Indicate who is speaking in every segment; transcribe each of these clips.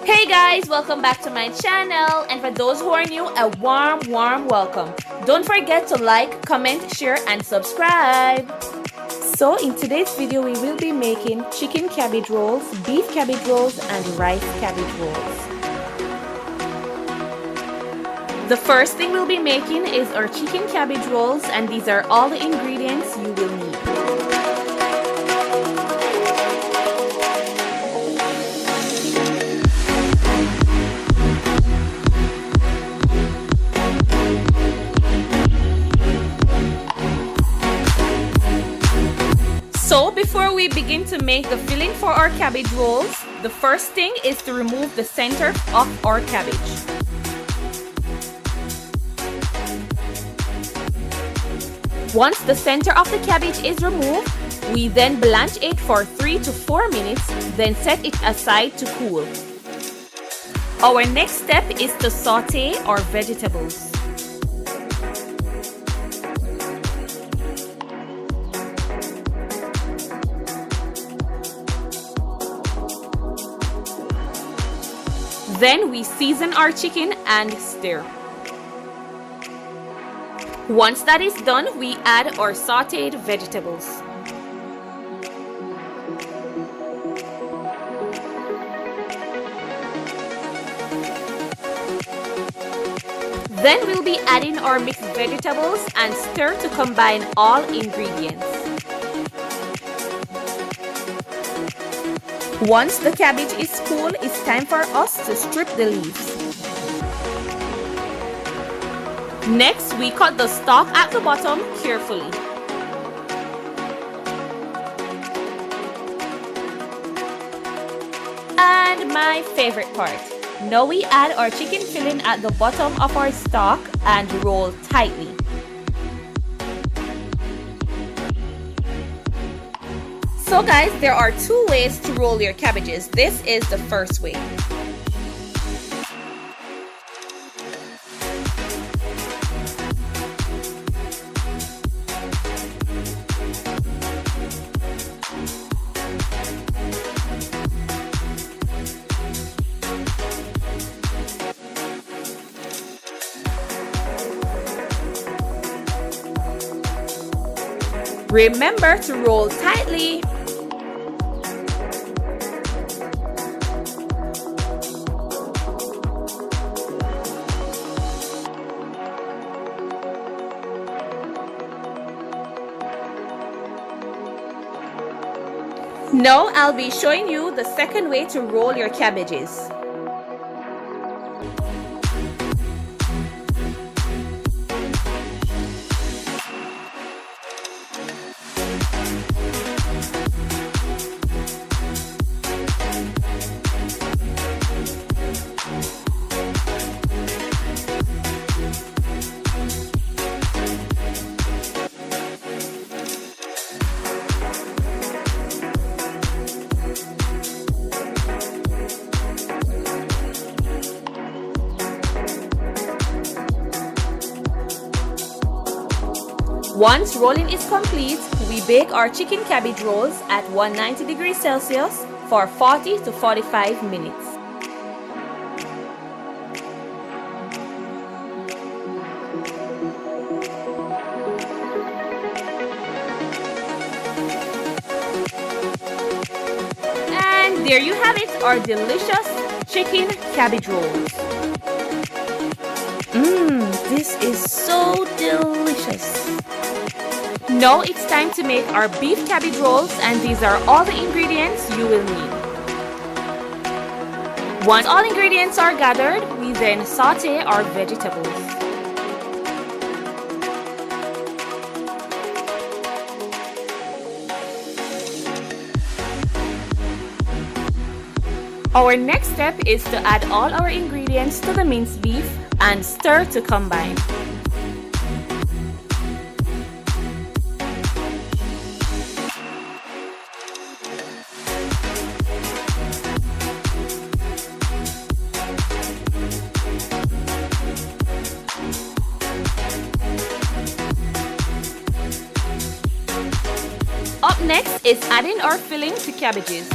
Speaker 1: Hey guys, welcome back to my channel, and for those who are new, a warm welcome. Don't forget to like, comment, share and subscribe. So in today's video we will be making chicken cabbage rolls, beef cabbage rolls and rice cabbage rolls. The first thing we'll be making is our chicken cabbage rolls, and these are all the ingredients you will need. So before we begin to make the filling for our cabbage rolls, the first thing is to remove the center of our cabbage. Once the center of the cabbage is removed, we then blanch it for 3 to 4 minutes, then set it aside to cool. Our next step is to saute our vegetables. Then we season our chicken and stir. Once that is done, we add our sauteed vegetables. Then we'll be adding our mixed vegetables and stir to combine all ingredients. Once the cabbage is cool, it's time for us to strip the leaves. Next, we cut the stalk at the bottom carefully. And my favorite part. Now we add our chicken filling at the bottom of our stalk and roll tightly. So guys, there are 2 ways to roll your cabbages. This is the first way. Remember to roll tightly. Now I'll be showing you the second way to roll your cabbages. Once rolling is complete, we bake our chicken cabbage rolls at 190 degrees Celsius for 40 to 45 minutes. And there you have it, our delicious chicken cabbage rolls. This is so delicious. Now it's time to make our beef cabbage rolls, and these are all the ingredients you will need. Once all ingredients are gathered, we then saute our vegetables. Our next step is to add all our ingredients to the minced beef and stir to combine. Up next is adding our filling to cabbages.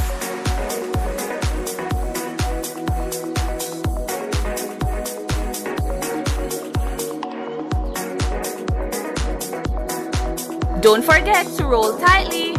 Speaker 1: Don't forget to roll tightly.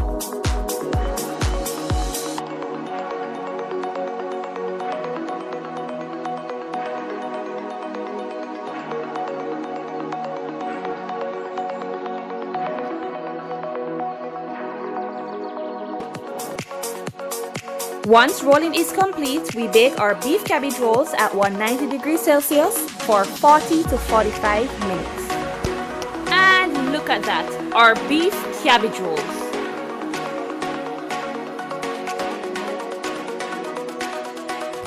Speaker 1: Once rolling is complete, we bake our beef cabbage rolls at 190 degrees Celsius for 40 to 45 minutes. And look at that, our beef cabbage rolls.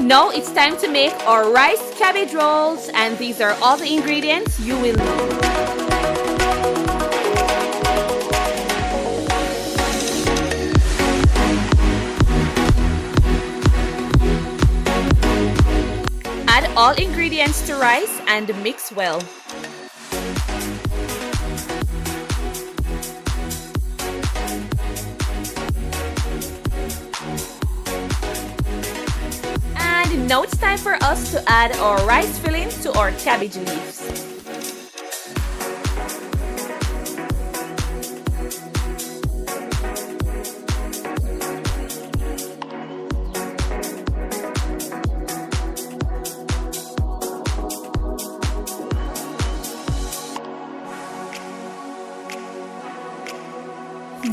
Speaker 1: Now it's time to make our rice cabbage rolls, and these are all the ingredients you will need. Add all ingredients to rice and mix well. And now it's time for us to add our rice filling to our cabbage leaves.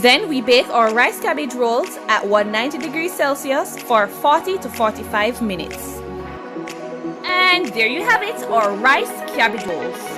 Speaker 1: Then we bake our rice cabbage rolls at 190 degrees Celsius for 40 to 45 minutes. And there you have it, our rice cabbage rolls.